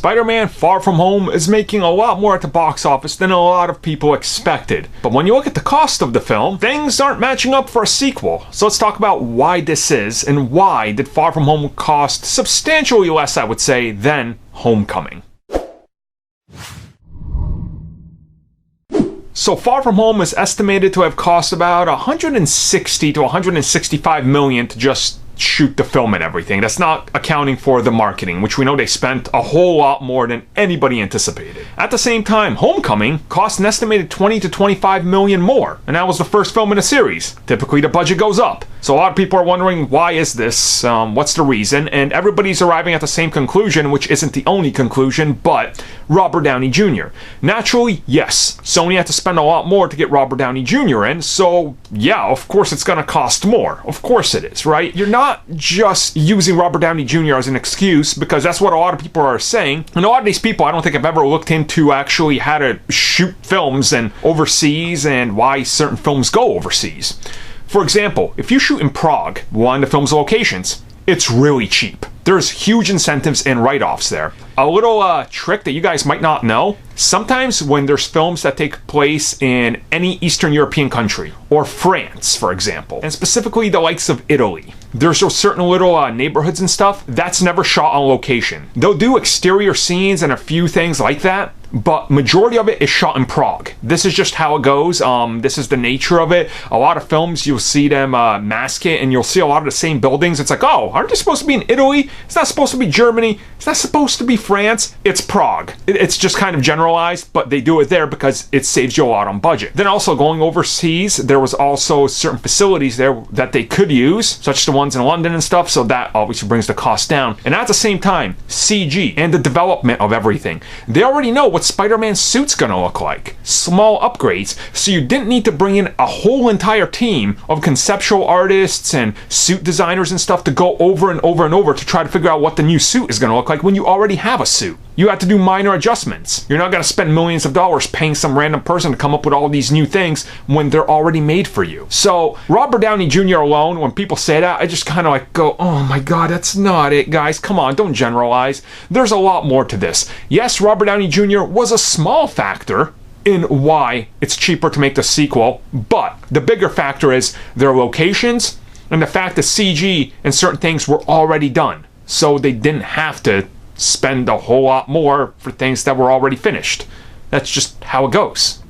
Spider-Man Far From Home is making a lot more at the box office than a lot of people expected. But when you look at the cost of the film, things aren't matching up for a sequel. So let's talk about why this is, and why did Far From Home cost substantially less, I would say, than Homecoming. So Far From Home is estimated to have cost about 160 to 165 million to just shoot the film and everything. That's not accounting for the marketing, which we know they spent a whole lot more than anybody anticipated. At the same time, Homecoming cost an estimated 20 to 25 million more, and that was the first film in a series. Typically the budget goes up. So a lot of people are wondering, why is this? What's the reason? And everybody's arriving at the same conclusion, which isn't the only conclusion, but Robert Downey Jr. Naturally, yes, Sony had to spend a lot more to get Robert Downey Jr. in, so yeah, of course it's gonna cost more. Of course it is, right? You're not just using Robert Downey Jr. as an excuse, because that's what a lot of people are saying. And a lot of these people, I don't think I've ever looked into actually how to shoot films and overseas and why certain films go overseas. For example, if you shoot in Prague, one of the film's locations, it's really cheap. There's huge incentives and write-offs there. A little trick that you guys might not know, sometimes when there's films that take place in any Eastern European country, or France, for example, and specifically the likes of Italy, there's those certain little neighborhoods and stuff, that's never shot on location. They'll do exterior scenes and a few things like that, but majority of it is shot in Prague. This is just how it goes. This is the nature of it. A lot of films, you'll see them mask it, and you'll see a lot of the same buildings. It's like, oh, aren't they supposed to be in Italy? It's not supposed to be Germany. It's not supposed to be France. It's Prague. It's just kind of generalized, but they do it there because it saves you a lot on budget. Then also going overseas, there was also certain facilities there that they could use, such as the ones in London and stuff, so that obviously brings the cost down. And at the same time, CG and the development of everything. They already know what Spider-Man's suit's gonna look like. Small upgrades, so you didn't need to bring in a whole entire team of conceptual artists and suit designers and stuff to go over and over and over to try to figure out what the new suit is gonna look like when you already have a suit. You have to do minor adjustments. You're not gonna spend millions of dollars paying some random person to come up with all these new things when they're already made for you. So Robert Downey Jr. alone, when people say that, I just kind of like go, oh my god, that's not it, guys. Come on, don't generalize. There's a lot more to this. Yes, Robert Downey Jr. was a small factor in why it's cheaper to make the sequel, but the bigger factor is their locations and the fact that CG and certain things were already done. So they didn't have to spend a whole lot more for things that were already finished. That's just how it goes.